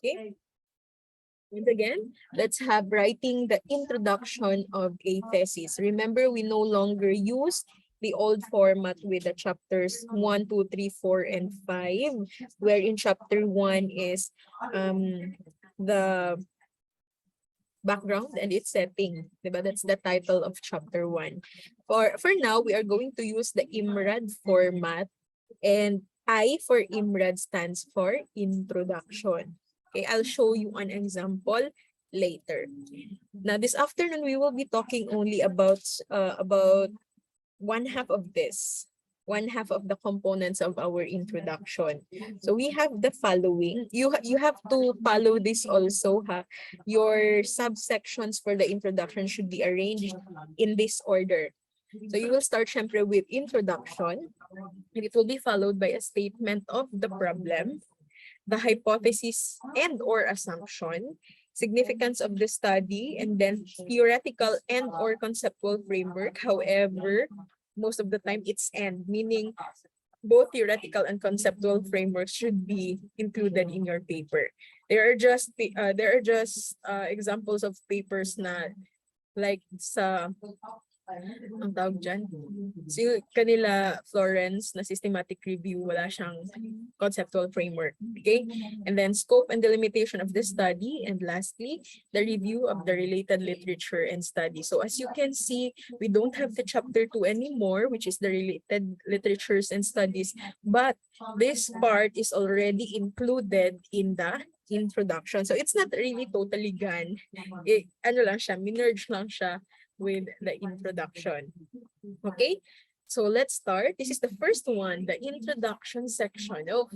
Okay. And again, let's have writing the introduction of a thesis. Remember, we no longer use the old format with the chapters 1, 2, 3, 4, and 5, where in chapter 1 is the background and its setting. Diba? That's the title of chapter 1. For now, we are going to use the IMRAD format, and I for IMRAD stands for introduction. Okay, I'll show you an example later. Now, this afternoon, we will be talking only about one half of this, one half of the components of our introduction. So we have the following. You have to follow this also, ha. Your subsections for the introduction should be arranged in this order. So you will start syempre with introduction, and it will be followed by a statement of the problem, the hypothesis and or assumption, significance of the study, and then theoretical and or conceptual framework. However, most of the time it's and, meaning both theoretical and conceptual frameworks should be included in your paper. There are just examples of papers na like sa ang tawag dyan. So yung kanila Florence na systematic review, wala siyang conceptual framework. Okay? And then scope and delimitation of the study. And lastly, the review of the related literature and study. So as you can see, we don't have the chapter 2 anymore, which is the related literatures and studies. But this part is already included in the introduction. So it's not really totally gone. Ano lang siya, minerge lang siya with the introduction. Okay, so let's start. This is the first one, the introduction section. Sa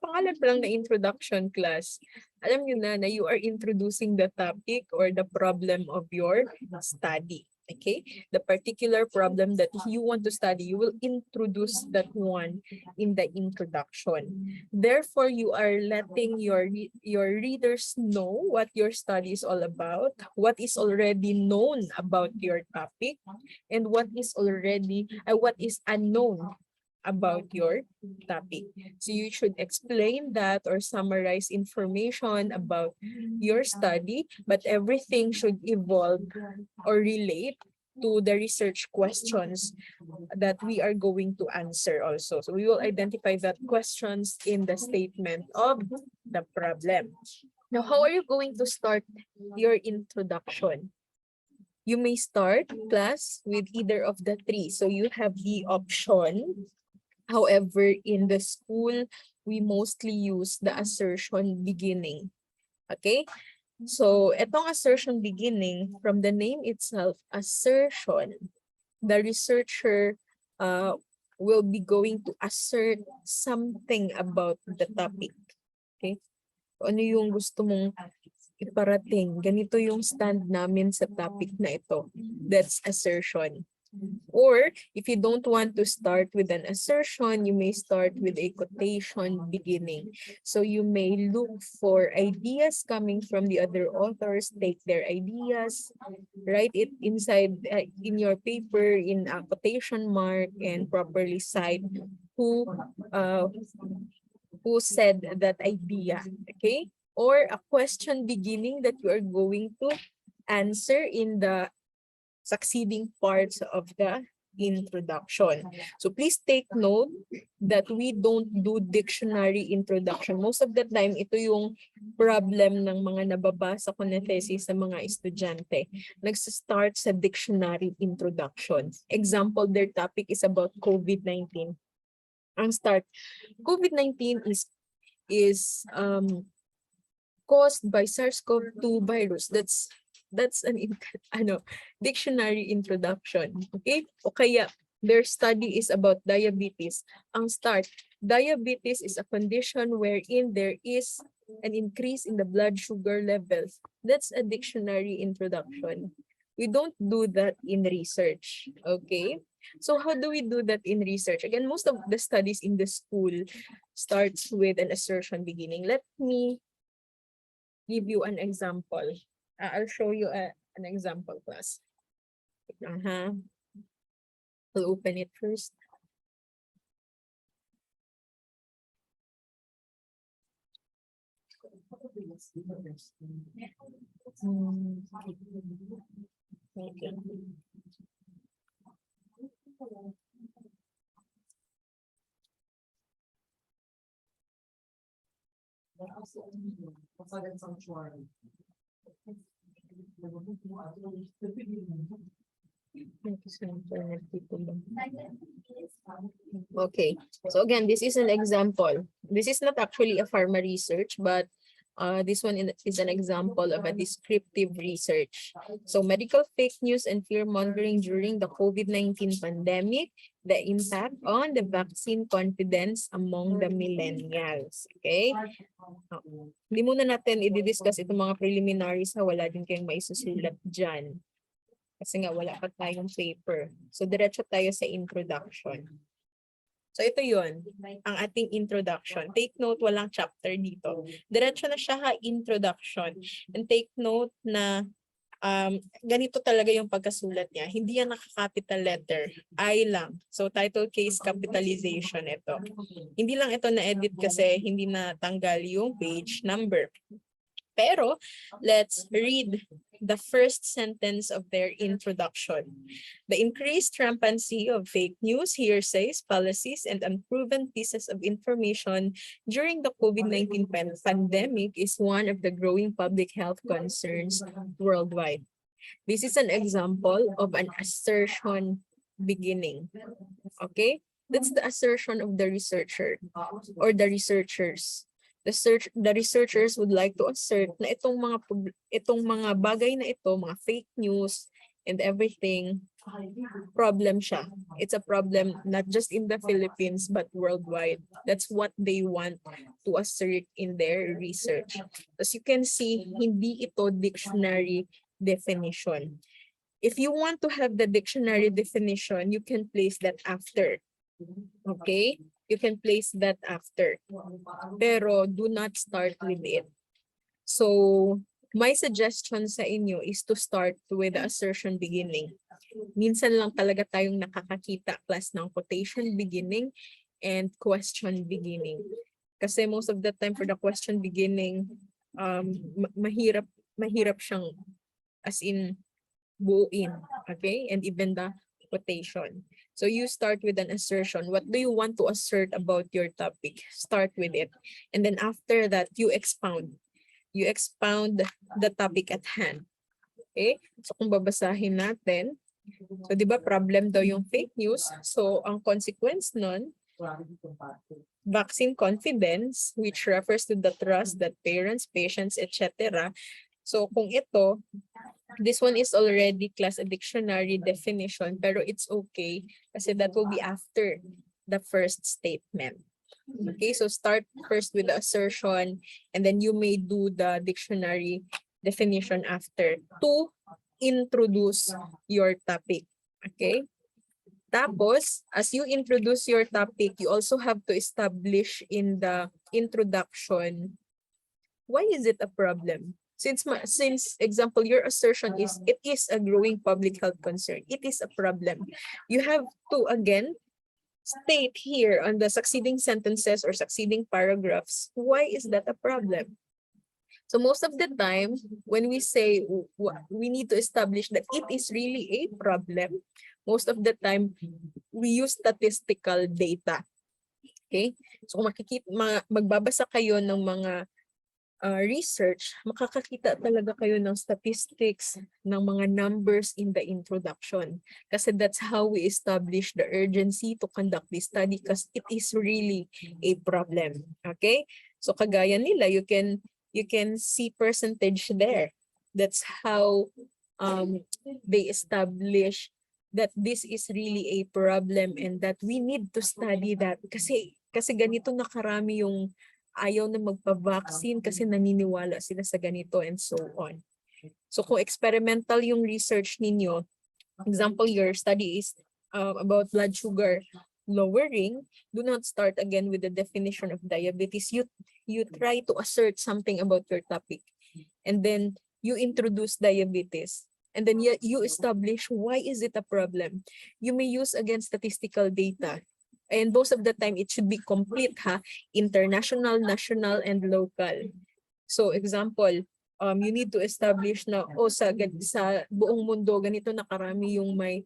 pangalan pa lang na introduction class, alam nyo na you are introducing the topic or the problem of your study. Okay, the particular problem that you want to study, you will introduce that one in the introduction. Therefore, you are letting your readers know what your study is all about, what is already known about your topic, and what is unknown about your topic. So you should explain that or summarize information about your study, but everything should evolve or relate to the research questions that we are going to answer also. So we will identify that questions in the statement of the problem. Now, how are you going to start your introduction? You may start class with either of the three. So you have the option. However, in the school, we mostly use the assertion beginning. Okay? So, etong assertion beginning, from the name itself, assertion, the researcher will be going to assert something about the topic. Okay? So, ano yung gusto mong iparating? Ganito yung stand namin sa topic na ito. That's assertion. Or if you don't want to start with an assertion, you may start with a quotation beginning. So you may look for ideas coming from the other authors, take their ideas, write it inside in your paper in a quotation mark, and properly cite who said that idea. Okay? Or a question beginning that you are going to answer in the succeeding parts of the introduction. So please take note that we don't do dictionary introduction. Most of the time, ito yung problem ng mga nababasa ko na thesis sa mga estudyante. Nagsa-start sa dictionary introduction. Example, their topic is about COVID-19. Ang start, COVID-19 is caused by SARS-CoV-2 virus. That's an dictionary introduction. Okay? O kaya, their study is about diabetes. Ang start, diabetes is a condition wherein there is an increase in the blood sugar levels. That's a dictionary introduction. We don't do that in research. Okay? So how do we do that in research? Again, most of the studies in the school starts with an assertion beginning. Let me give you an example. I'll show you an example class. I'll open it first. Okay. Okay, so again, this is an example. This is not actually a pharma research, but this one is an example of a descriptive research. So medical fake news and fear mongering during the COVID-19 pandemic, the impact on the vaccine confidence among the millennials. Okay? Hindi muna natin i-discuss itong mga preliminaries, wala din kayong maisusulat dyan. Kasi nga wala pa tayong paper. So diretso tayo sa introduction. So ito yun, ang ating introduction. Take note, walang chapter dito. Diretso na siya introduction. And take note na ganito talaga yung pagkasulat niya. Hindi yan naka-capital letter. I lang. So title case capitalization ito. Hindi lang ito na-edit kasi hindi natanggal yung page number. Pero let's read the first sentence of their introduction. The increased rampancy of fake news, hearsays, fallacies, and unproven pieces of information during the COVID-19 pandemic is one of the growing public health concerns worldwide. This is an example of an assertion beginning. Okay? That's the assertion of the researcher or the researchers. The researchers would like to assert na itong mga bagay na ito, mga fake news and everything, problem siya. It's a problem not just in the Philippines but worldwide. That's what they want to assert in their research. As you can see, hindi ito dictionary definition. If you want to have the dictionary definition, you can place that after. Okay? You can place that after. Pero do not start with it. So, my suggestion sa inyo is to start with the assertion beginning. Minsan lang talaga tayong nakakakita class ng quotation beginning and question beginning. Kasi most of the time for the question beginning, mahirap siyang as in buuin. Okay? And even the quotation. So you start with an assertion. What do you want to assert about your topic? Start with it. And then after that, you expound. You expound the topic at hand. Okay? So kung babasahin natin, so di ba problem daw yung fake news? So ang consequence nun, vaccine confidence, which refers to the trust that parents, patients, etc. So kung ito, this one is already class a dictionary definition, pero it's okay kasi that will be after the first statement. Okay, so start first with the assertion and then you may do the dictionary definition after to introduce your topic. Okay? Tapos, as you introduce your topic, you also have to establish in the introduction, why is it a problem? Since example, your assertion is, it is a growing public health concern. It is a problem. You have to, again, state here on the succeeding sentences or succeeding paragraphs, why is that a problem? So most of the time, when we say we need to establish that it is really a problem, most of the time, we use statistical data. Okay? So kung magbabasa kayo ng mga research, makakakita talaga kayo ng statistics, ng mga numbers in the introduction. Kasi that's how we establish the urgency to conduct this study because it is really a problem. Okay? So kagaya nila, you can see percentage there. That's how they establish that this is really a problem and that we need to study that. Kasi ganito nakarami yung ayaw na magpa-vaccine kasi naniniwala sila sa ganito and so on. So kung experimental yung research ninyo, example, your study is about blood sugar lowering, do not start again with the definition of diabetes. You try to assert something about your topic. And then you introduce diabetes. And then you establish why is it a problem. You may use again statistical data. And most of the time, it should be complete, international, national, and local. So example, you need to establish na sa buong mundo ganito na karami yung may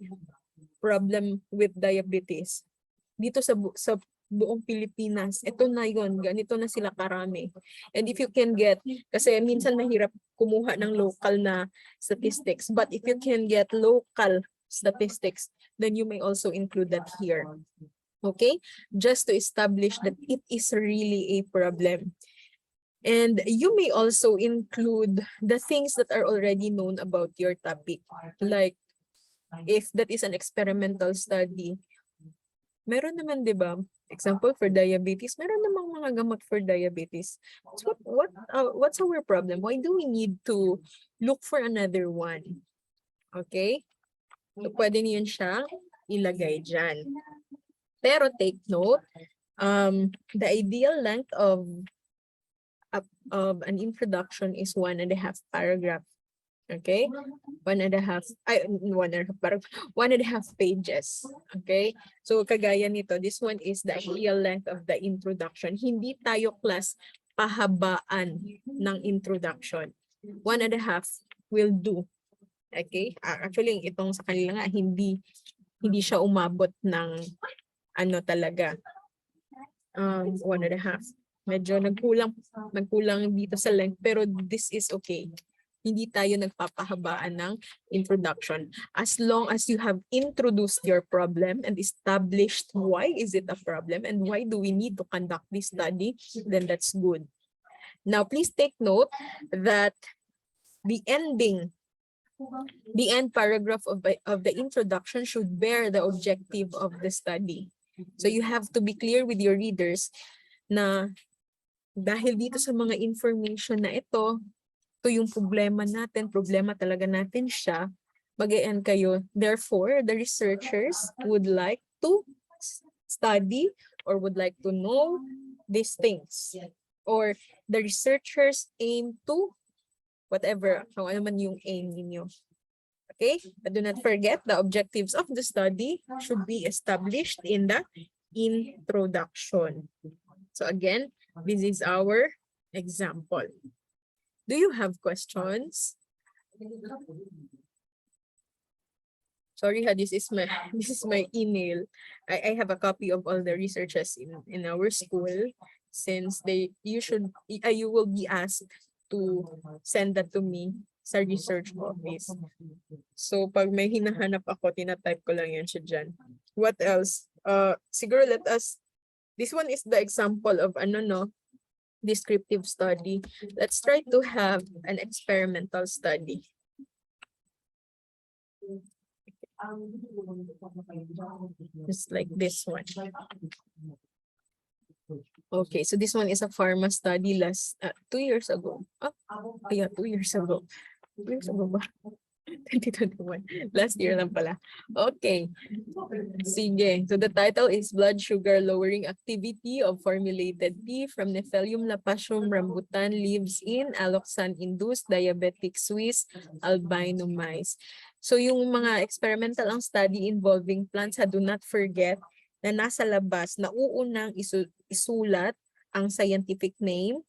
problem with diabetes. Dito sa buong Pilipinas, ito na yon, ganito na sila karami. And if you can get, kasi minsan mahirap kumuha ng local na statistics, but if you can get local statistics, then you may also include that here. Okay? Just to establish that it is really a problem. And you may also include the things that are already known about your topic. Like, if that is an experimental study, meron naman, di ba? Example, for diabetes, meron namang mga gamot for diabetes. So what's our problem? Why do we need to look for another one? Okay? So, pwede niyo siya ilagay dyan. Pero take note, the ideal length of an introduction is 1.5 paragraph. Okay, 1.5 pages. Okay, so kagaya nito, this one is the ideal length of the introduction. Hindi tayo class pahabaan ng introduction. 1.5 will do. Okay, actually itong sa kanila nga hindi siya umabot ng ano talaga 1.5. Medyo nagkulang dito sa length, pero this is okay. Hindi tayo nagpapahabaan ng introduction. As long as you have introduced your problem and established why is it a problem and why do we need to conduct this study, then that's good. Now, please take note that the end paragraph of the introduction should bear the objective of the study. So you have to be clear with your readers na dahil dito sa mga information na ito yung problema talaga natin siya, mag-e-end kayo. Therefore, the researchers would like to study or would like to know these things. Or the researchers aim to whatever, kung ano man yung aim ninyo. Okay? But do not forget, the objectives of the study should be established in the introduction. So again, this is our example. Do you have questions? Sorry, this is my email. I have a copy of all the researches in our school, since you will be asked to send that to me sa research office. So pag may hinahanap ako, tinatype ko lang yan siya dyan. What else? Siguro this one is the example of descriptive study. Let's try to have an experimental study. Just like this one. Okay, so this one is a pharma study 2 years ago. Yeah, 2 years ago. 2 years ago ba? 2021. Last year lang pala. Okay. Sige. So the title is Blood Sugar Lowering Activity of Formulated Tea from Nephelium lapasum rambutan Leaves in Alloxan-Induced Diabetic Swiss Albino Mice. So yung mga experimental ang study involving plants, do not forget na nasa labas na uunang isulat ang scientific name,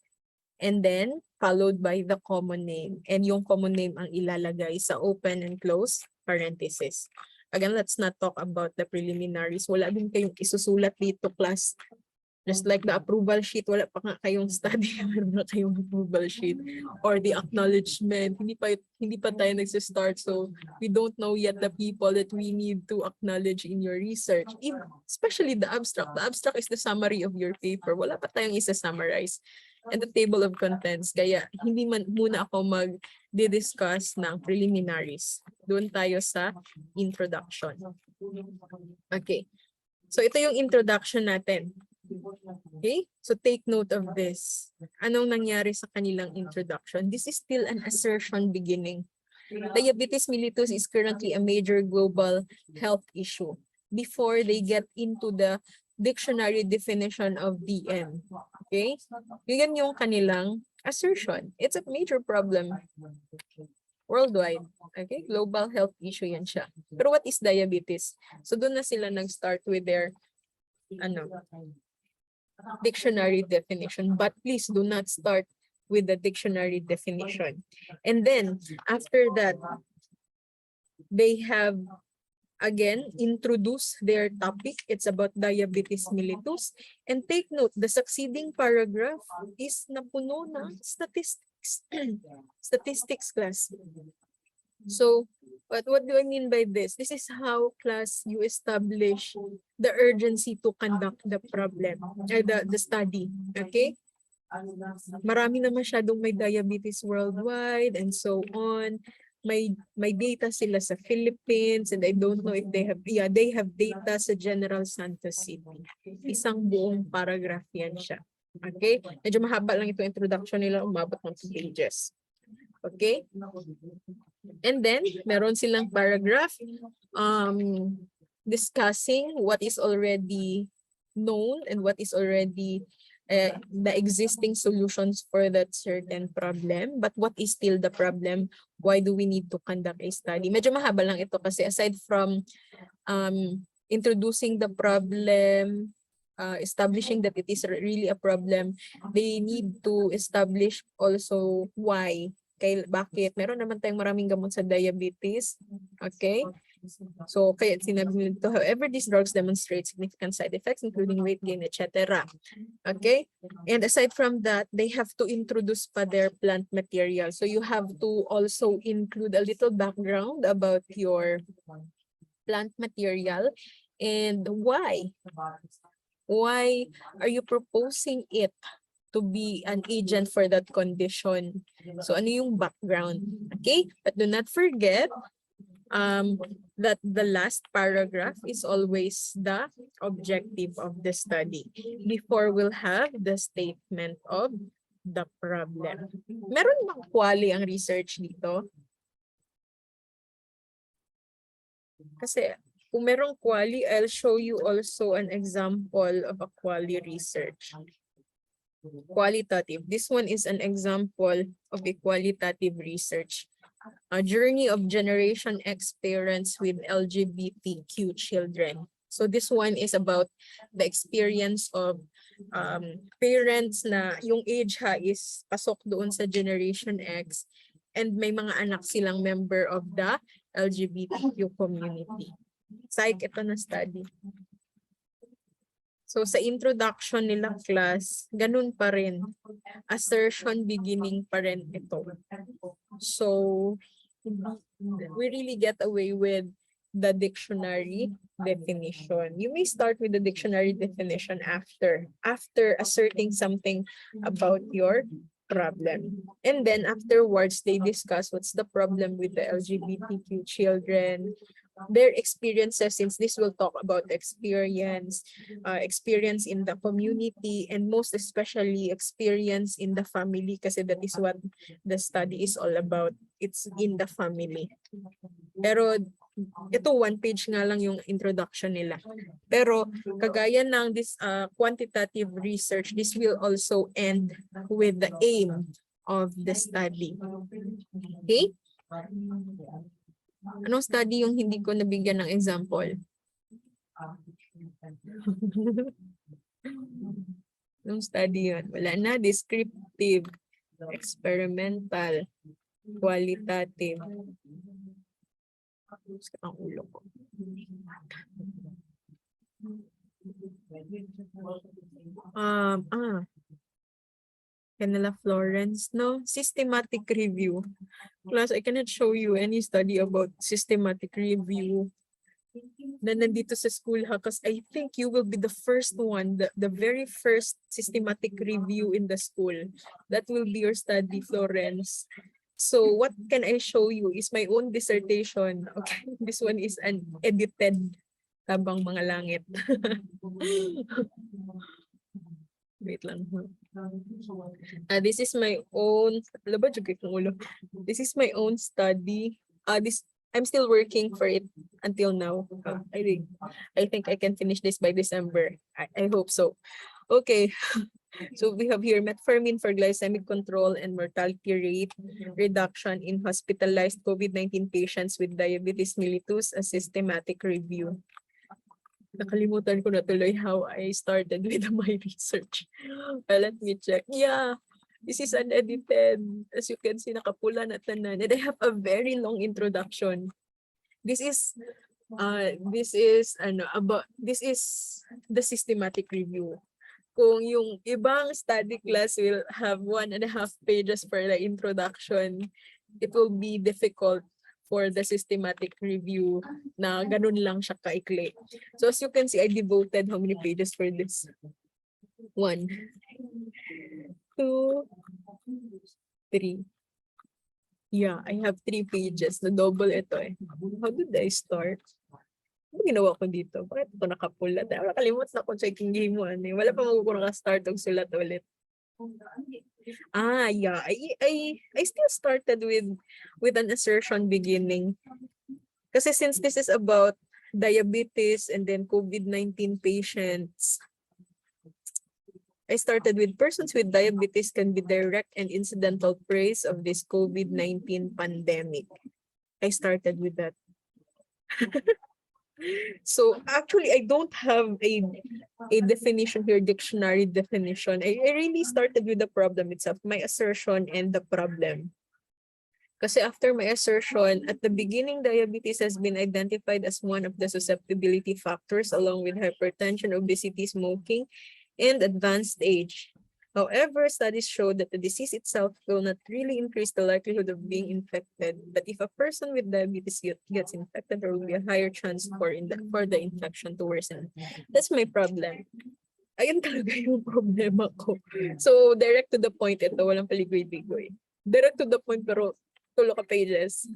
and then followed by the common name. And yung common name ang ilalagay sa open and close parenthesis. Again, let's not talk about the preliminaries. Wala din kayong isusulat dito, class. Just like the approval sheet, wala pa nga kayong study, meron na kayong approval sheet. Or the acknowledgement, hindi pa tayo nagsistart. So we don't know yet the people that we need to acknowledge in your research. Especially the abstract. The abstract is the summary of your paper. Wala pa tayong isa-summarize. And the table of contents. Kaya hindi muna ako mag-discuss ng preliminaries. Doon tayo sa introduction. Okay. So ito yung introduction natin. Okay? So take note of this. Anong nangyari sa kanilang introduction? This is still an assertion beginning. Diabetes mellitus is currently a major global health issue. Before they get into the dictionary definition of DM. Okay? Yan yung kanilang assertion. It's a major problem worldwide. Okay? Global health issue yan siya. Pero what is diabetes? So doon na sila nag-start with their dictionary definition. But please do not start with the dictionary definition. And then after that, they have again introduce their topic. It's about diabetes mellitus. And take note, the succeeding paragraph is napuno na statistics. Statistics class. So what do I mean by this? This is how class you establish the urgency to conduct the problem, the study. Okay? Marami na masyadong may diabetes worldwide and so on. May data sila sa Philippines, and I don't know if they have data sa General Santos City. Isang buong paragraph yan siya. Okay? Medyo mahaba lang ito introduction nila, umabot ng 2 pages. Okay? And then, meron silang paragraph discussing what is already known and what is already the existing solutions for that certain problem. But what is still the problem? Why do we need to conduct a study? Medyo mahaba lang ito kasi aside from introducing the problem, establishing that it is really a problem, they need to establish also why. Bakit? Meron naman tayong maraming gamot sa diabetes. Okay? So, kaya sinabi nito, however, these drugs demonstrate significant side effects, including weight gain, etc. Okay? And aside from that, they have to introduce pa their plant material. So, you have to also include a little background about your plant material and why. Why are you proposing it to be an agent for that condition? So, ano yung background? Okay? But do not forget that the last paragraph is always the objective of the study. Before we'll have the statement of the problem. Meron bang quali ang research dito? Kasi kung merong quali, I'll show you also an example of a quali research. Qualitative. This one is an example of a qualitative research. A journey of Generation X parents with LGBTQ children. So this one is about the experience of parents na yung age is pasok doon sa Generation X and may mga anak silang member of the LGBTQ community. Psych, ito na study. So sa introduction nila class, ganun pa rin. Assertion beginning pa rin ito. So we really get away with the dictionary definition. You may start with the dictionary definition after asserting something about your problem. And then afterwards, they discuss what's the problem with the LGBTQ children, their experiences, since this will talk about experience in the community, and most especially experience in the family, kasi that is what the study is all about. It's in the family. Pero ito 1 page nga lang yung introduction nila. Pero kagaya ng this quantitative research, this will also end with the aim of the study. Okay? Anong study yung hindi ko nabigyan ng example? Anong study yun? Wala na. Descriptive, experimental, qualitative. Ang ulo ko. Canela Florence, no? Systematic review. Plus, I cannot show you any study about systematic review na nandito sa school ha, because I think you will be the first one, the very first systematic review in the school. That will be your study, Florence. So what can I show you is my own dissertation. Okay, this one is an edited Tabang Mga Langit. Wait lang. This is my own. This is my own study. I'm still working for it until now. I think I can finish this by December. I hope so. Okay. So we have here metformin for glycemic control and mortality rate reduction in hospitalized COVID-19 patients with diabetes mellitus, a systematic review. Nakalimutan ko na tuloy how I started with my research. Let me check. Yeah, This is unedited. As you can see, nakapula na tanan. And I have a very long introduction. This is this is the systematic review. Kung yung ibang study class will have 1.5 pages for the introduction, it will be difficult for the systematic review na ganun lang siya kaikli. So as you can see, I devoted how many pages for this? 1, 2, 3. Yeah, I have 3 pages. Na double ito eh. How did I start? Ano ginawa ko dito? Bakit ito nakapula? Nakalimot na ko checking game mo. Wala pa magkukulang ka start og sulat ulit. Yeah. I still started with an assertion beginning. Kasi since this is about diabetes and then COVID-19 patients, I started with persons with diabetes can be direct and incidental prey of this COVID-19 pandemic. I started with that. So actually, I don't have a definition here, dictionary definition. I really started with the problem itself, my assertion and the problem. Kasi after my assertion, at the beginning, diabetes has been identified as one of the susceptibility factors along with hypertension, obesity, smoking, and advanced age. However, studies show that the disease itself will not really increase the likelihood of being infected. But if a person with diabetes gets infected, there will be a higher chance for the infection to worsen. That's my problem. Ayun talaga yung problema ko. So, direct to the point ito, walang paligoy-ligoy. Direct to the point pero tulo ka pages.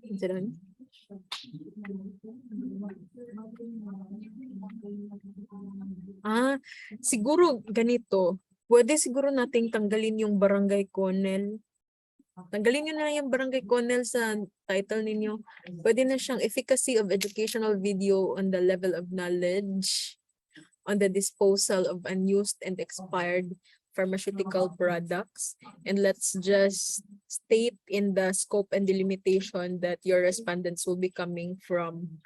Diyan. Siguro ganito. Pwede siguro nating tanggalin yung barangay Conel. Tanggalin nyo na yung barangay Conel sa title ninyo. Pwede na siyang efficacy of educational video on the level of knowledge on the disposal of unused and expired pharmaceutical products. And let's just state in the scope and delimitation that your respondents will be coming from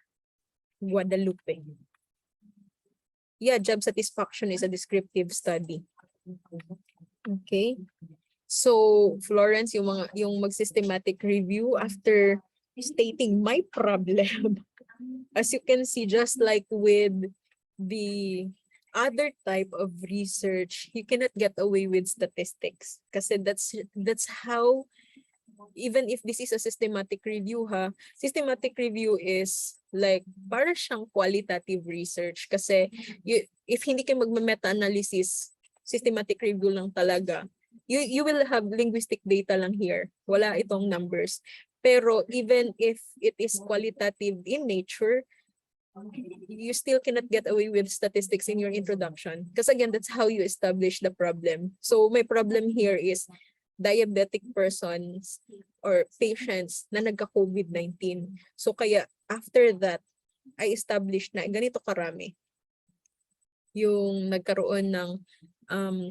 Guadalupe. Yeah, job satisfaction is a descriptive study. Okay. So, Florence, yung mag-systematic review after stating my problem. As you can see, just like with the other type of research, you cannot get away with statistics. Kasi that's how, even if this is a systematic review, systematic review is like para siyang qualitative research. Kasi if hindi kayo magme-meta-analysis, systematic review lang talaga. You will have linguistic data lang here. Wala itong numbers. Pero even if it is qualitative in nature, you still cannot get away with statistics in your introduction. Because again, that's how you establish the problem. So my problem here is diabetic persons or patients na nagka-COVID-19. So kaya after that, I established na ganito karami yung nagkaroon ng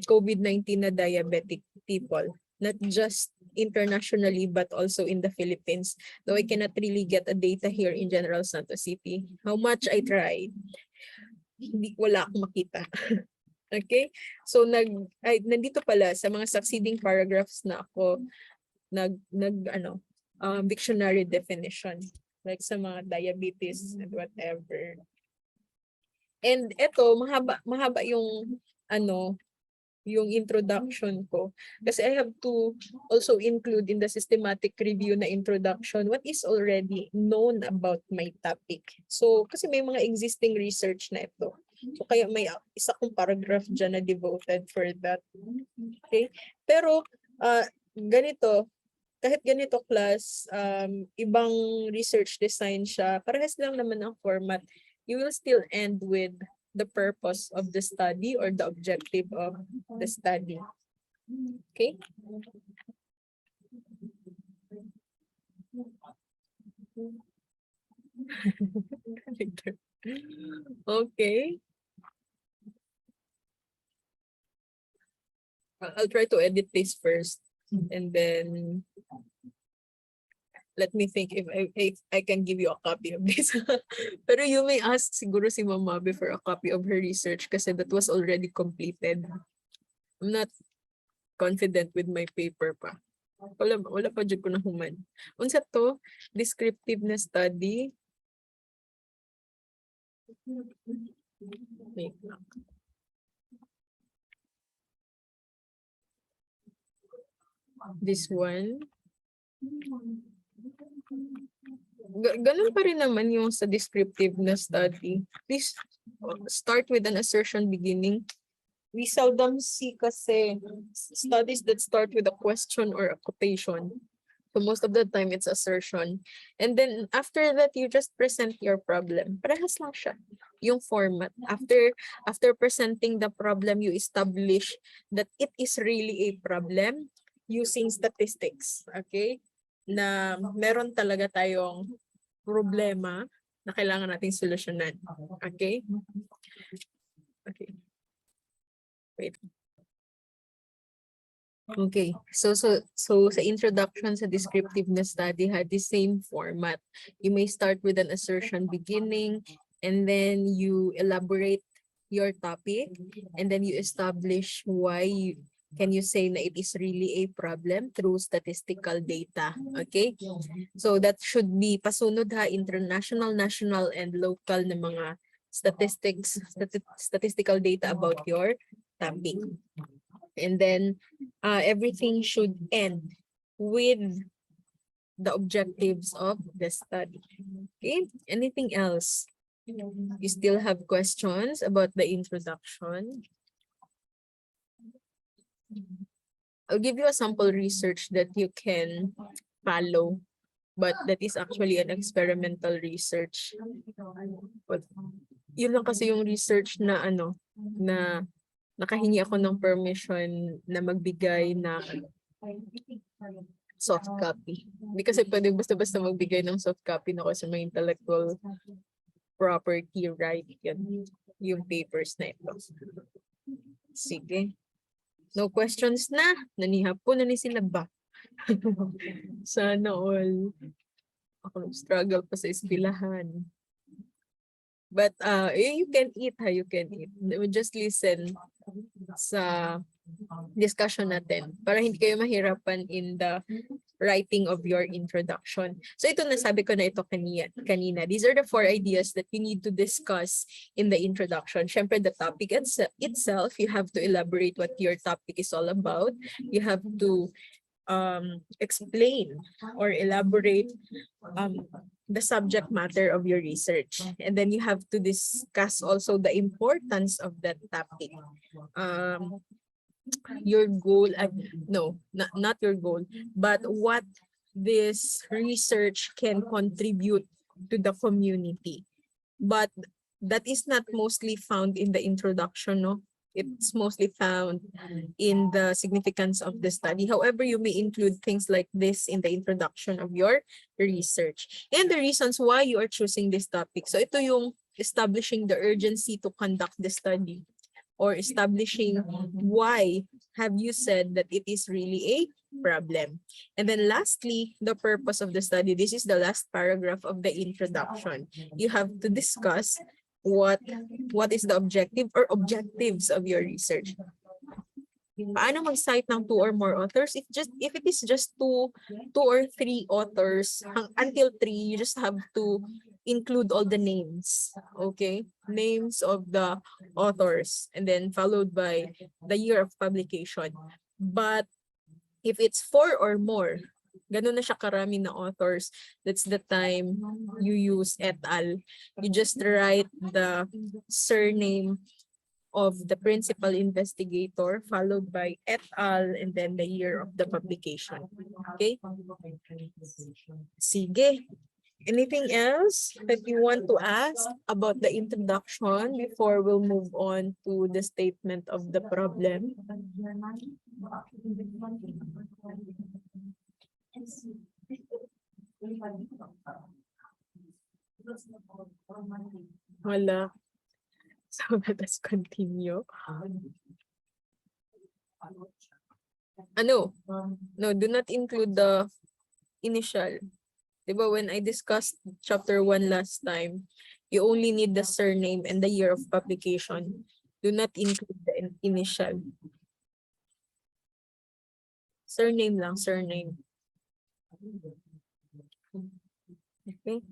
COVID-19 na diabetic people, not just internationally but also in the Philippines. Though I cannot really get a data here in General Santos City. How much I tried, wala akong makita. Okay? So nandito pala sa mga succeeding paragraphs na ako dictionary definition like sa mga diabetes and whatever. And eto mahaba yung yung introduction ko. Kasi I have to also include in the systematic review na introduction what is already known about my topic. So, kasi may mga existing research na ito. So, kaya may isa kong paragraph dyan na devoted for that. Okay? Pero, ganito, kahit ganito class, ibang research design siya, parehas lang naman ang format, you will still end with the purpose of the study or the objective of the study. Okay? Okay. I'll try to edit this first and then let me think if I can give you a copy of this. Pero you may ask siguro si Mama for a copy of her research kasi that was already completed. I'm not confident with my paper pa. Wala pa dyan ko na human. Unsa to? Descriptive na study. Wait lang. This one. Ganun pa rin naman yung sa descriptive na study. Please start with an assertion beginning. We seldom see kasi studies that start with a question or a quotation. So most of the time it's assertion. And then after that, you just present your problem. Parehas lang siya. Yung format. After presenting the problem, you establish that it is really a problem using statistics. Okay? Na meron talaga tayong problema na kailangan nating solusyonan. Okay? Okay. Wait. Okay. So sa introduction sa descriptive na study had the same format. You may start with an assertion beginning and then you elaborate your topic and then you establish why can you say na it is really a problem through statistical data. Okay? So that should be pasunod ha, international, national, and local na mga statistical data about your topic. And then everything should end with the objectives of the study. Okay? Anything else? You still have questions about the introduction? I'll give you a sample research that you can follow, but that is actually an experimental research. But yun lang kasi yung research na na nakahingi ako ng permission na magbigay na soft copy. Hindi kasi pwede basta-basta magbigay ng soft copy na kasi may intellectual property right yan, yung papers na ito. Sige. No questions na. Nanihapon na ni sila ba? Sana all. Ako struggle pa sa eskwelahan. But you can eat ha, you can eat. Just listen sa discussion natin para hindi kayo mahirapan in the writing of your introduction. So ito nasabi ko na ito kanina. These are the 4 ideas that you need to discuss in the introduction. Syempre the topic itself, you have to elaborate what your topic is all about. You have to explain or elaborate the subject matter of your research. And then you have to discuss also the importance of that topic. Your goal, no, not your goal, but what this research can contribute to the community. But that is not mostly found in the introduction, no? It's mostly found in the significance of the study. However, you may include things like this in the introduction of your research. And the reasons why you are choosing this topic. So ito yung establishing the urgency to conduct the study, or establishing why have you said that it is really a problem. And then lastly, the purpose of the study. This is the last paragraph of the introduction. You have to discuss what is the objective or objectives of your research. Paano mag-cite ng 2 or more authors? If it is just two or three authors, until 3, you just have to include all the names, okay? Names of the authors, and then followed by the year of publication. But if it's 4 or more, ganun na siya karami na authors, that's the time you use et al. You just write the surname of the principal investigator, followed by et al. And then the year of the publication. Okay? Sige. Anything else that you want to ask about the introduction before we'll move on to the statement of the problem? Wala. So let us continue. No, do not include the initial. Diba when I discussed chapter 1 last time, you only need the surname and the year of publication. Do not include the initial. Surname lang, surname. Okay.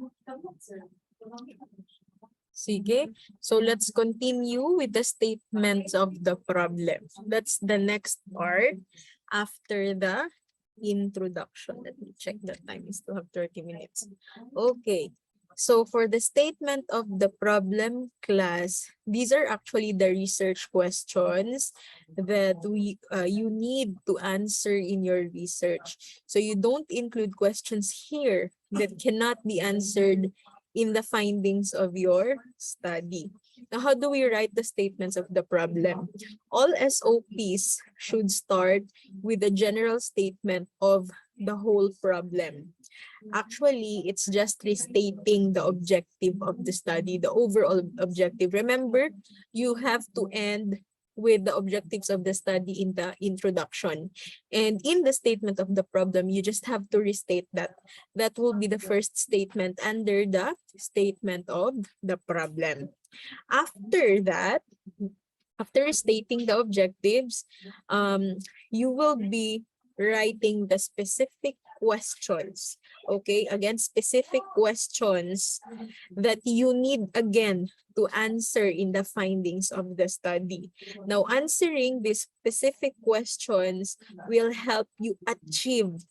Sige. So let's continue with the statements of the problem. That's the next part after the introduction. Let me check the time. We still have 30 minutes. Okay. So for the statement of the problem class, these are actually the research questions that you need to answer in your research. So you don't include questions here that cannot be answered in the findings of your study. Now, how do we write the statements of the problem? All SOPs should start with a general statement of the whole problem. Actually, it's just restating the objective of the study, the overall objective. Remember, you have to end with the objectives of the study in the introduction. And in the statement of the problem, you just have to restate that. That will be the first statement under the statement of the problem. After that, after stating the objectives, you will be writing the specific questions. Okay, again, specific questions that you need again to answer in the findings of the study. Now, answering these specific questions will help you achieve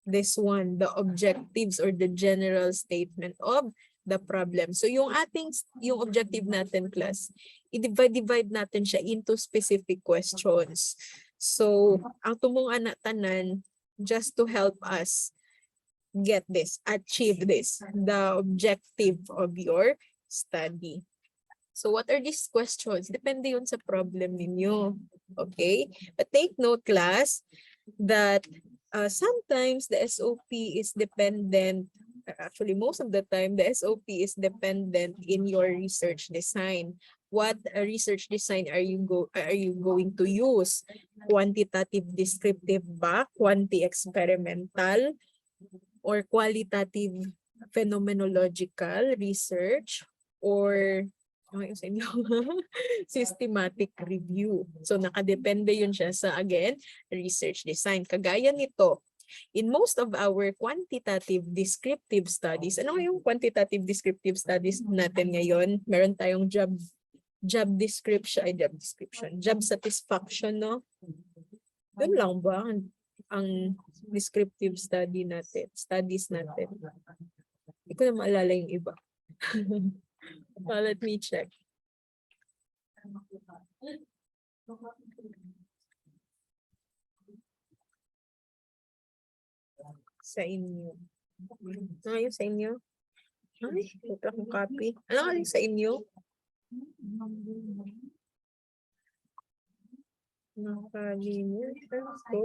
this one, the objectives or the general statement of the problem. So yung objective natin class, i-divide natin siya into specific questions. So ang tumungan na tanan just to help us get this, achieve this, the objective of your study. So what are these questions? Depende yun sa problem ninyo. Okay? But take note class that sometimes the SOP is dependent, actually most of the time the SOP is dependent in your research design. What research design are you going to use? Quantitative descriptive ba, quanti-experimental, or qualitative phenomenological research, or systematic review. So nakadepende yun siya sa, again, research design. Kagaya nito, in most of our quantitative descriptive studies, ano yung quantitative descriptive studies natin ngayon? Meron tayong job satisfaction, no? Yun lang ba ang descriptive studies natin? Hindi ko na maalala yung iba. Let me check. Sa inyo. Ano yung sa inyo? Ay, ito akong copy. Ano yung sa inyo? Nakalimutan ko.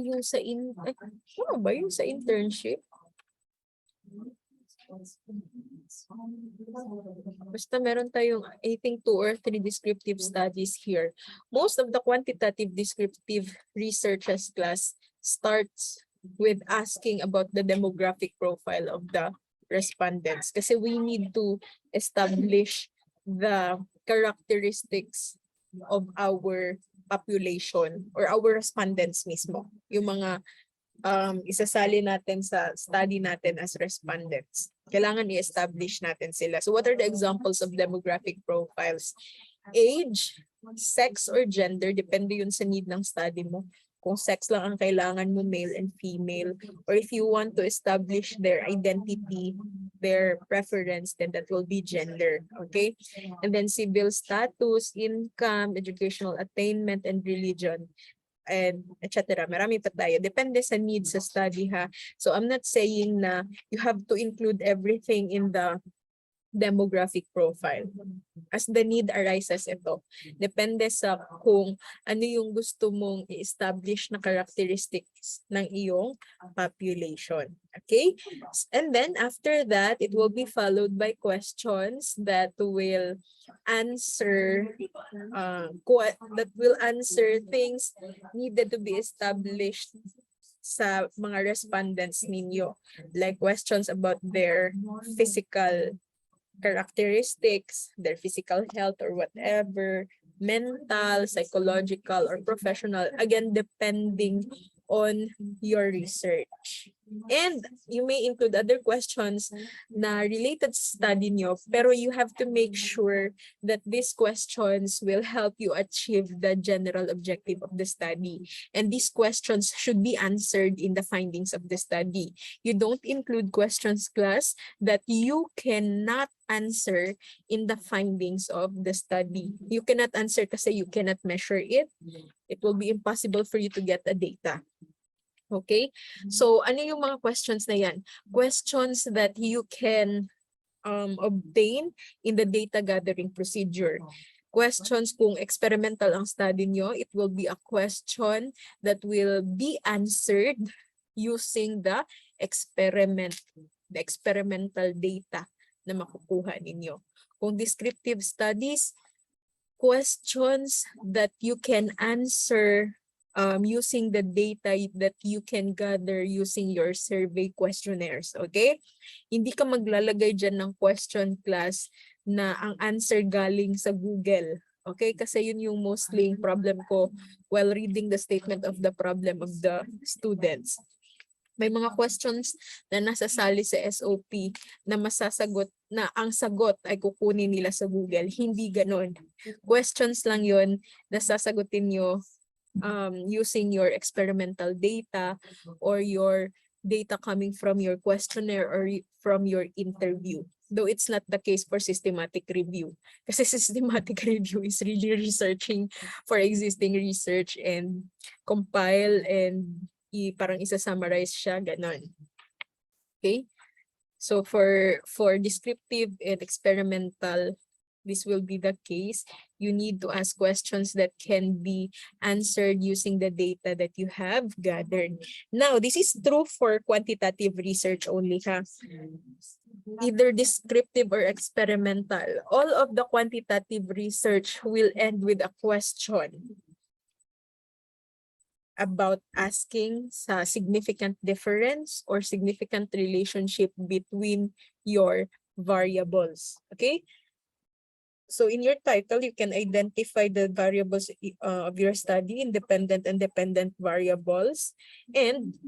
Yung sa ano ba yung sa internship? Basta meron tayong, I think, 2 or 3 descriptive studies here. Most of the quantitative descriptive researches class starts with asking about the demographic profile of the respondents. Kasi we need to establish the characteristics of our population or our respondents mismo. Yung mga isasali natin sa study natin as respondents. Kailangan i-establish natin sila. So what are the examples of demographic profiles? Age, sex or gender, depende yun sa need ng study mo. Kung sex lang ang kailangan mo, male and female, or if you want to establish their identity, their preference, then that will be gender. Okay? And then civil status, income, educational attainment, and religion, and etc. Marami pa tayo. Depende sa needs sa study ha. So I'm not saying na you have to include everything in the demographic profile. As the need arises ito. Depende sa kung ano yung gusto mong i-establish na characteristics ng iyong population. Okay? And then after that, it will be followed by questions that will answer things needed to be established sa mga respondents ninyo. Like questions about their physical characteristics, their physical health or whatever, mental, psychological, or professional, again, depending on your research. And you may include other questions na related sa study nyo, pero you have to make sure that these questions will help you achieve the general objective of the study. And these questions should be answered in the findings of the study. You don't include questions, class, that you cannot answer in the findings of the study. You cannot answer kasi you cannot measure it. It will be impossible for you to get the data. Okay? So, ano yung mga questions na yan? Questions that you can obtain in the data gathering procedure. Questions kung experimental ang study nyo, it will be a question that will be answered using the experimental data na makukuha ninyo. Kung descriptive studies, questions that you can answer using the data that you can gather using your survey questionnaires, okay? Hindi ka maglalagay dyan ng question, class, na ang answer galing sa Google, okay? Kasi yun yung mostly problem ko while reading the statement of the problem of the students. May mga questions na nasasali sa SOP na masasagot na ang sagot ay kukunin nila sa Google. Hindi ganon. Questions lang yun na sasagutin nyo using your experimental data or your data coming from your questionnaire or from your interview. Though it's not the case for systematic review. Kasi systematic review is really researching for existing research and compile and parang isa-summarize siya, ganon. Okay? So for descriptive and experimental, this will be the case. You need to ask questions that can be answered using the data that you have gathered. Now, this is true for quantitative research only, ha? Either descriptive or experimental. All of the quantitative research will end with a question about asking sa significant difference or significant relationship between your variables. Okay? So in your title, you can identify the variables of your study, independent and dependent variables. And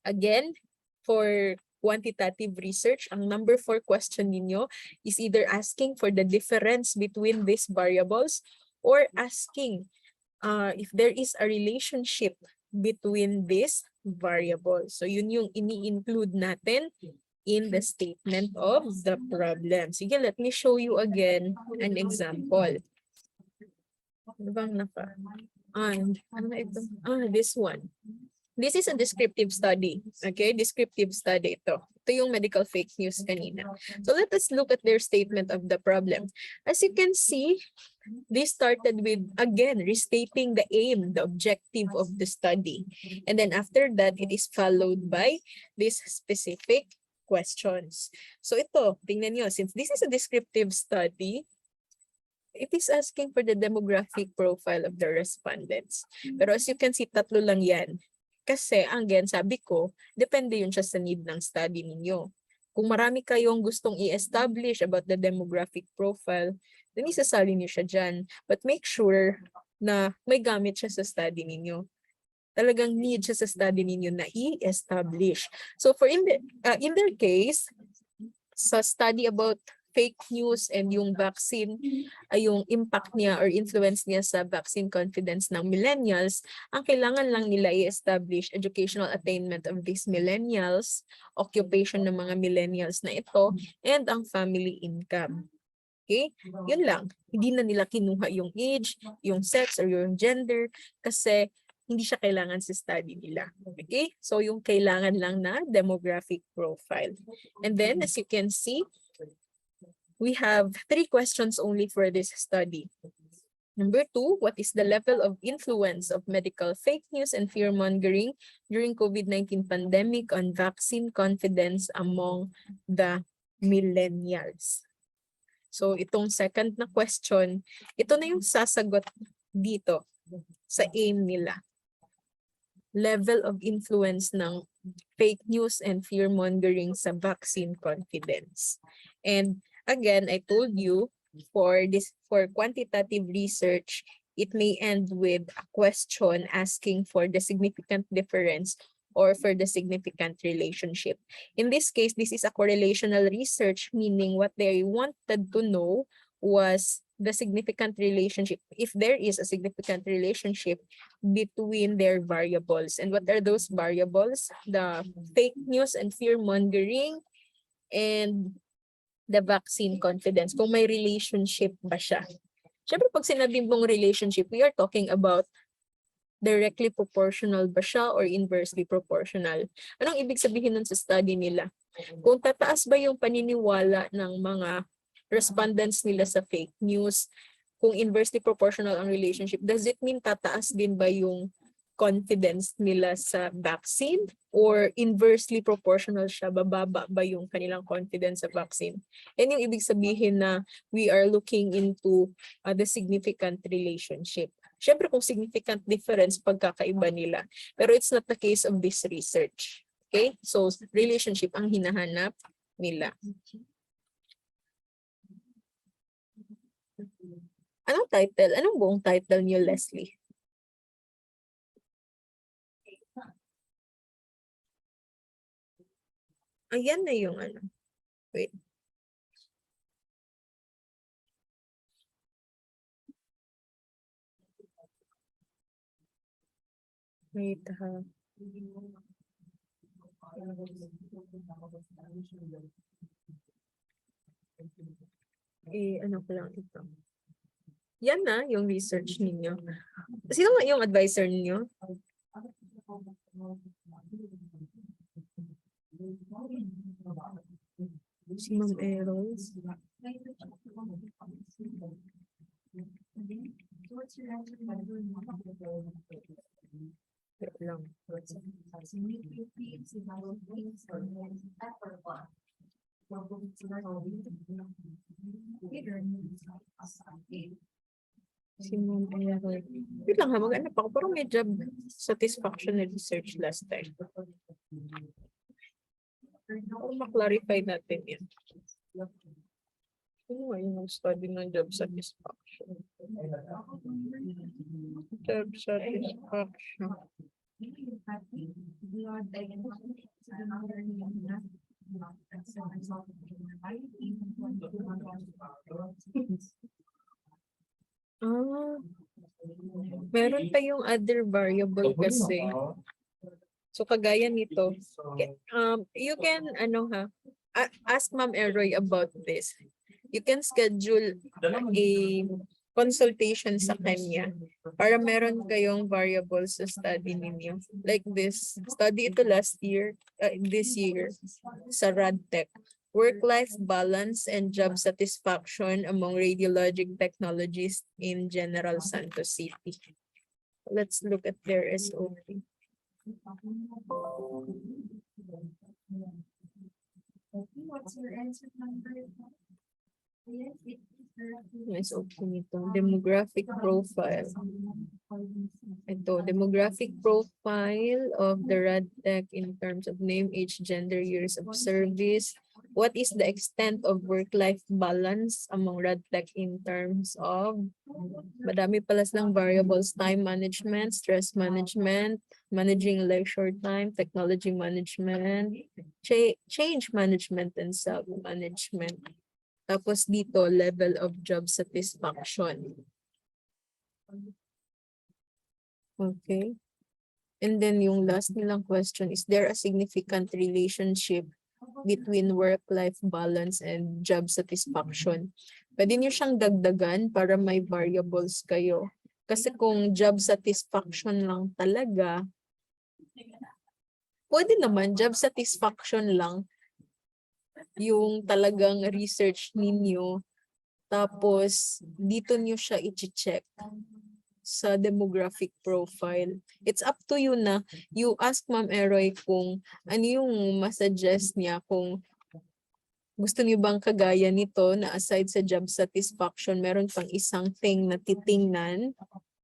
again, for quantitative research, ang number 4 question ninyo is either asking for the difference between these variables or asking if there is a relationship between these variables. So yun yung ini-include natin in the statement of the problem. Sige, let me show you again an example. Ano bang napa? Ano ito? This one. This is a descriptive study. Okay, descriptive study ito. Ito yung medical fake news kanina. So let us look at their statement of the problem. As you can see, they started with, again, restating the aim, the objective of the study. And then after that, it is followed by this specific questions. So ito, tingnan nyo, since this is a descriptive study, it is asking for the demographic profile of the respondents. Pero as you can see, tatlo lang yan. Kasi, again, sabi ko, depende yun siya sa need ng study ninyo. Kung marami kayong gustong i-establish about the demographic profile, then isasali niyo siya dyan. But make sure na may gamit siya sa study ninyo. Talagang need siya sa study ninyo na i-establish. So for in their case, sa study about fake news and yung vaccine, ay yung impact niya or influence niya sa vaccine confidence ng millennials, ang kailangan lang nila i-establish educational attainment of these millennials, occupation ng mga millennials na ito, and ang family income. Okay? Yun lang. Hindi na nila kinuha yung age, yung sex, or yung gender kasi hindi siya kailangan sa study nila. Okay? So yung kailangan lang na demographic profile. And then as you can see, we have 3 questions only for this study. Number 2, what is the level of influence of medical fake news and fear-mongering during COVID-19 pandemic on vaccine confidence among the millennials? So itong second na question, ito na yung sasagot dito sa aim nila. Level of influence ng fake news and fear-mongering sa vaccine confidence. And again, I told you, for quantitative research, it may end with a question asking for the significant difference or for the significant relationship. In this case, this is a correlational research, meaning what they wanted to know was the significant relationship, if there is a significant relationship between their variables. And what are those variables? The fake news and fear-mongering and the vaccine confidence, kung may relationship ba siya. Siyempre, pag sinabi mong relationship, we are talking about directly proportional ba siya or inversely proportional. Anong ibig sabihin nun sa study nila? Kung tataas ba yung paniniwala ng mga respondents nila sa fake news, kung inversely proportional ang relationship, does it mean tataas din ba yung confidence nila sa vaccine, or inversely proportional siya, bababa ba yung kanilang confidence sa vaccine? Yan yung ibig sabihin na we are looking into the significant relationship. Siyempre kung significant difference, pagkakaiba nila. Pero it's not the case of this research. Okay? So relationship ang hinahanap nila. Anong title? Anong buong title niyo, Leslie? Ayan na yung ano. Wait. Wait ha. Ano ko lang ito. Yan na yung research ninyo. Sino nga yung advisor ninyo? Si Ma'am Eros. Lang. Si Ma'am Eros. Wait lang ha, mag-ano pa ako. Parang may job satisfaction na research last time. Kung ma-clarify natin yan. Ano nga yung study ng job satisfaction? Job satisfaction. Meron pa yung other variable kasi. So kagaya nito, you can ask Ma'am Eroy about this. You can schedule a consultation sa kanya para meron kayong variables sa study ninyo. Like this, study ito last year, this year, sa RadTech. Work-life balance and job satisfaction among radiologic technologists in General Santos City. Let's look at their SOP. What's your answer number? Let's open ito. Demographic profile. Ito, demographic profile of the RadTech in terms of name, age, gender, years of service. What is the extent of work-life balance among RadTech in terms of, madami pala silang variables, time management, stress management, managing leisure time, technology management, change management, and self-management. Tapos dito, level of job satisfaction. Okay. And then yung last nilang question, is there a significant relationship between work-life balance and job satisfaction? Pwede niyo siyang dagdagan para may variables kayo. Kasi kung job satisfaction lang talaga, pwede naman job satisfaction lang. yung talagang research ninyo. Tapos, dito nyo siya i-check sa demographic profile. It's up to you na you ask Ma'am Eroy kung ano yung masuggest niya, kung gusto niyo bang kagaya nito na aside sa job satisfaction, meron pang isang thing na titingnan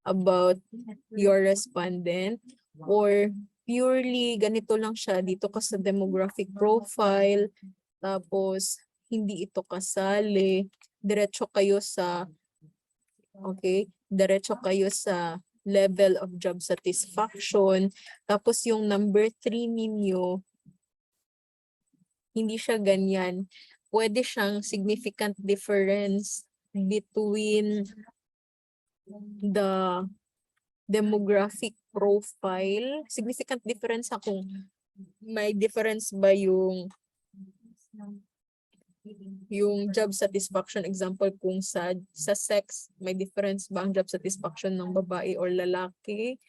about your respondent, or purely ganito lang siya, dito ka sa demographic profile, tapos hindi ito kasali, diretso kayo sa level of job satisfaction. Tapos yung number 3 ninyo, hindi siya ganyan. Pwede siyang significant difference between the demographic profile. Significant difference kung may difference ba yung job satisfaction. Example, kung sa sex, may difference ba ang job satisfaction ng babae or lalaki?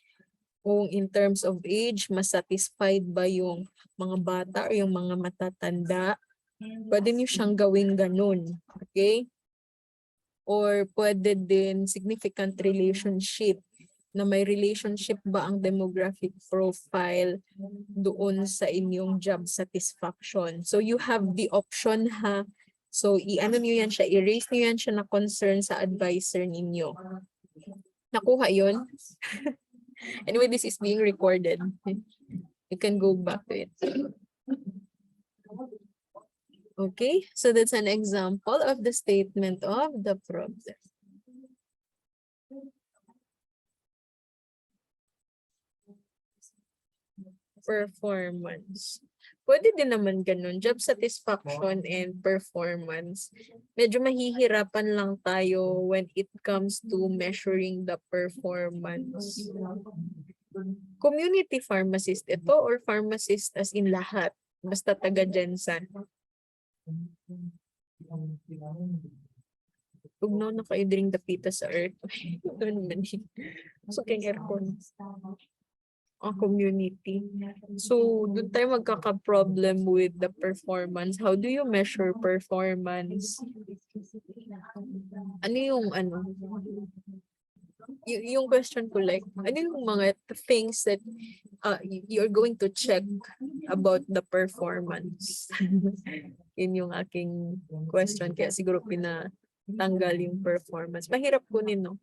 Kung in terms of age, mas satisfied ba yung mga bata o yung mga matatanda? Pwede niyo siyang gawing ganun. Okay? Or pwede din significant relationship, na may relationship ba ang demographic profile doon sa inyong job satisfaction. So you have the option ha. So i-ano niyo yan siya, i-raise niyo yan siya na concern sa advisor ninyo. Nakuha yun? Anyway, this is being recorded. You can go back to it. Okay, so that's an example of the statement of the problem. Performance. Pwede din naman ganun. Job satisfaction and performance. Medyo mahihirapan lang tayo when it comes to measuring the performance. Community pharmacist ito or pharmacist as in lahat? Basta taga-Jensan. Tugnaw na kayo diring dapita sa earth. So, kaya aircon. Community. So, doon tayo magkaka-problem with the performance. How do you measure performance? Ano yung yung question ko, like, ano yung mga things that you're going to check about the performance? Yun yung aking question. Kaya siguro pinatanggal yung performance. Mahirap kunin, no?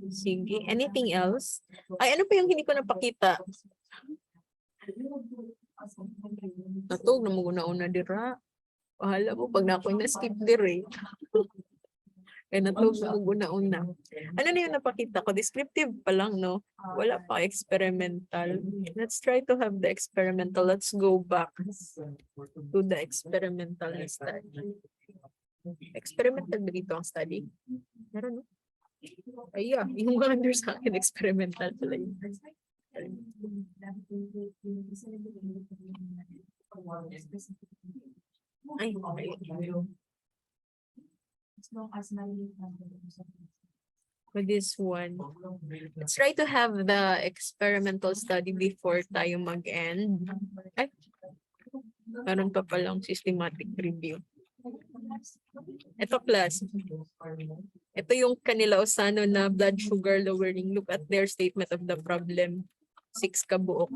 Sige. Anything else? Ay, ano pa yung hindi ko napakita? Natog na muna-una dira. Pahala mo, pag na ako na-skip dire. Kaya natog na muna-una. Ano na yung napakita ko? Descriptive pa lang, no? Wala pa experimental. Let's try to have the experimental. Let's go back to the experimental study. Experimental ba dito ang study? Meron, no? Ay, yung mga under sa akin, experimental pala yun. Ay, okay. For this one, let's try to have the experimental study before tayo mag-end. Ay, meron pa palang systematic review. Ito class. Ito yung kanila Osano na blood sugar lowering. Look at their statement of the problem. 6 kabuok.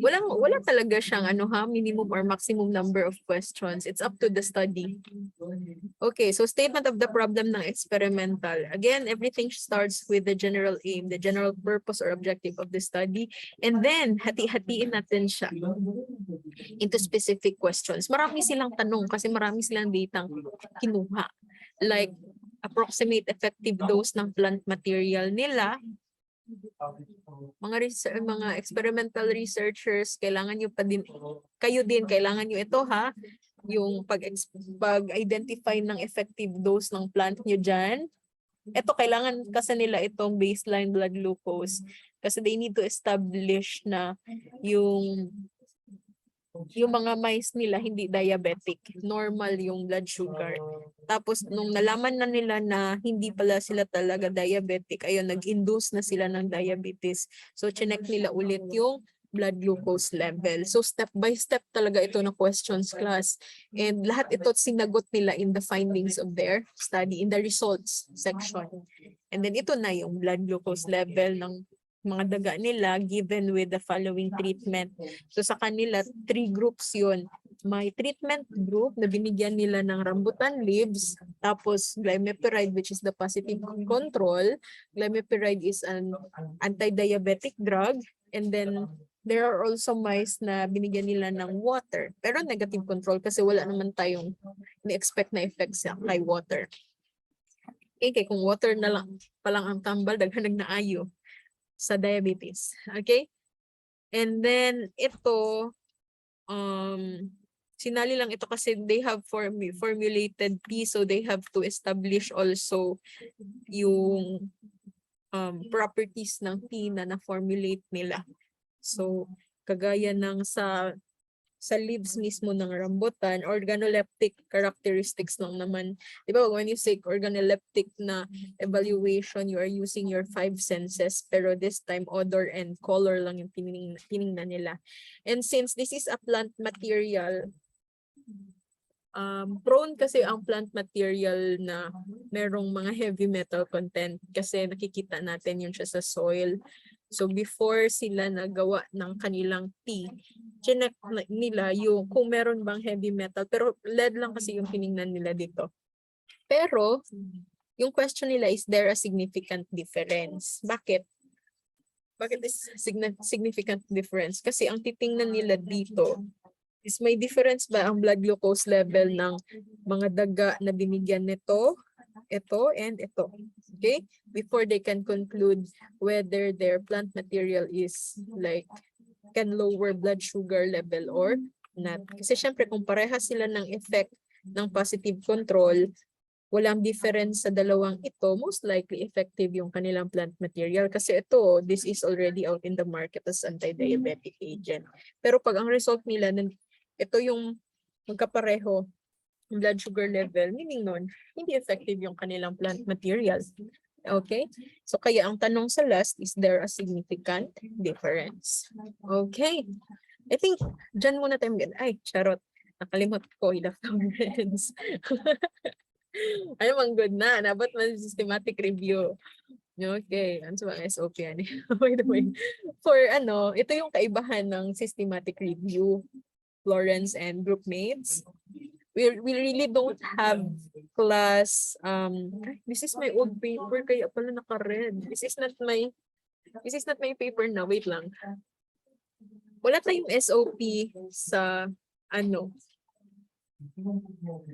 Wala talaga siyang minimum or maximum number of questions. It's up to the study. Okay, so statement of the problem ng experimental. Again, everything starts with the general aim, the general purpose or objective of the study. And then, hati-hatiin natin siya into specific questions. Marami silang tanong kasi marami silang datang kinuha. Like, approximate effective dose ng plant material nila. Mga experimental researchers, kailangan nyo pa din, kayo din, kailangan nyo ito ha, yung pag-identify ng effective dose ng plant nyo dyan. Ito, kailangan kasi nila itong baseline blood glucose kasi they need to establish na yung yung mga mice nila hindi diabetic, normal yung blood sugar. Tapos nung nalaman na nila na hindi pala sila talaga diabetic, ayun, nag-induce na sila ng diabetes. So chinek nila ulit yung blood glucose level. So step by step talaga ito na questions class. And lahat ito sinagot nila in the findings of their study, in the results section. And then ito na yung blood glucose level ng mga daga nila given with the following treatment. So sa kanila, 3 groups yun. May treatment group na binigyan nila ng rambutan leaves, tapos glimepiride, which is the positive control. Glimepiride is an anti-diabetic drug. And then there are also mice na binigyan nila ng water. Pero negative control kasi wala naman tayong ni-expect na effects kay water. Okay, kung water na lang palang ang tambal, daghanag na ayo sa diabetes. Okay? And then ito, sinali lang ito kasi they have formulated P, so they have to establish also yung properties ng P na na-formulate nila. So, kagaya ng sa leaves mismo ng rambutan, organoleptic characteristics lang naman. Di ba, when you say organoleptic na evaluation, you are using your 5 senses, pero this time, odor and color lang yung tiningnan nila. And since this is a plant material, prone kasi ang plant material na merong mga heavy metal content kasi nakikita natin yun siya sa soil. So before sila nagawa ng kanilang tea, chinek nila yung kung meron bang heavy metal, pero lead lang kasi yung tiningnan nila dito. Pero yung question nila, is there a significant difference? Bakit? Bakit is significant difference? Kasi ang titingnan nila dito is may difference ba ang blood glucose level ng mga daga na binigyan nito, ito, and ito. Okay? Before they can conclude whether their plant material is like can lower blood sugar level or not. Kasi syempre kung parehas sila ng effect ng positive control, walang difference sa dalawang ito, most likely effective yung kanilang plant material. Kasi ito, this is already out in the market as anti-diabetic agent. Pero pag ang result nila, ito yung magkapareho blood sugar level, meaning nun, hindi effective yung kanilang plant materials. Okay? So kaya ang tanong sa last, is there a significant difference? Okay. I think, dyan muna tayo mag- Ay, charot. Nakalimot ko, leftovers. Ano mang good na, nabot man systematic review. Okay, ano sa mga SOP yan? By the way, for ito yung kaibahan ng systematic review, Florence and groupmates. We really don't have class, this is my old paper, kaya pala naka-red. This is not my paper na, wait lang. Wala tayong SOP sa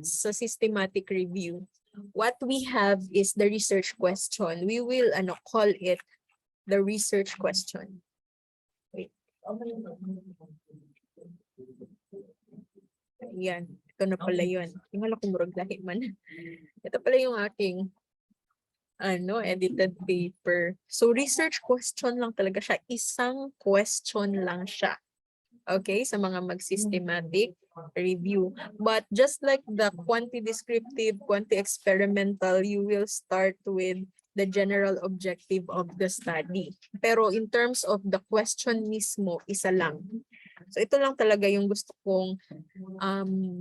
sa systematic review. What we have is the research question. We will call it the research question. Wait. Yan. Ito na pala yun. Yung hala kumurag lahi man. Ito pala yung aking edited paper. So research question lang talaga siya. Isang question lang siya. Okay, sa mga mag-systematic review. But just like the quanti-descriptive, quanti-experimental, you will start with the general objective of the study. Pero in terms of the question mismo, isa lang. So ito lang talaga yung gusto kong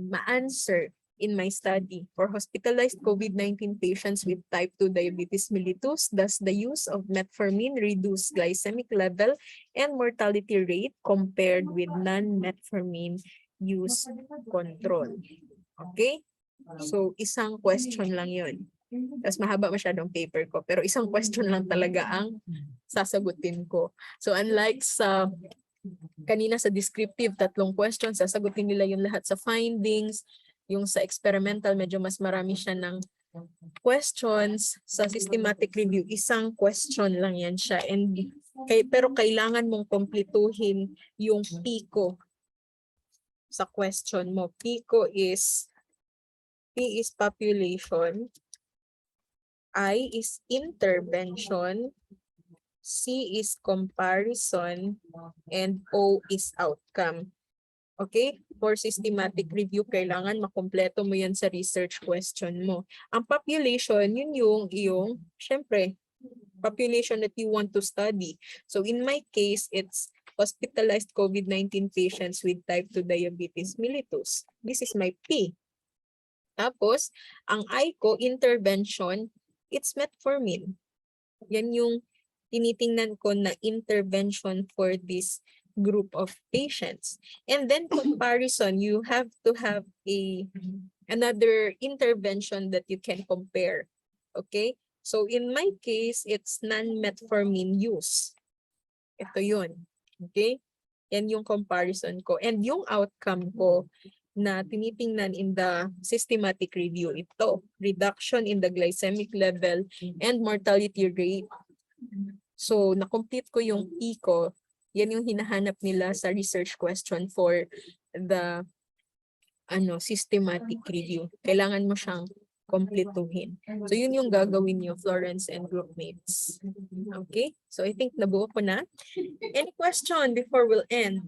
ma-answer in my study. For hospitalized COVID-19 patients with type 2 diabetes mellitus, does the use of metformin reduce glycemic level and mortality rate compared with non-metformin use control? Okay? So, isang question lang yun. Tapos mahaba masyadong paper ko, pero isang question lang talaga ang sasagutin ko. So, unlike sa kanina sa descriptive, 3 questions, sasagutin nila yung lahat sa findings. Yung sa experimental, medyo mas marami siya ng questions. Sa systematic review, isang question lang yan siya. Pero kailangan mong kompletuhin yung PICO sa question mo. PICO is, P is population, I is intervention, C is comparison, and O is outcome. Okay? For systematic review, kailangan makompleto mo yan sa research question mo. Ang population, yun yung iyong, syempre, population that you want to study. So in my case, it's hospitalized COVID-19 patients with type 2 diabetes mellitus. This is my P. Tapos, ang I ko, intervention, it's metformin. Yan yung tinitingnan ko na intervention for this group of patients. And then comparison, you have to have another intervention that you can compare. Okay? So in my case, it's non-metformin use. Ito yun. Okay? Yan yung comparison ko. And yung outcome ko na tinitingnan in the systematic review, ito, reduction in the glycemic level and mortality rate. So, na-complete ko yung E ko. Yan yung hinahanap nila sa research question for the systematic review. Kailangan mo siyang kompletuhin. So, yun yung gagawin niyo, Florence and groupmates. Okay? So, I think nabuo ko na. Any question before we'll end?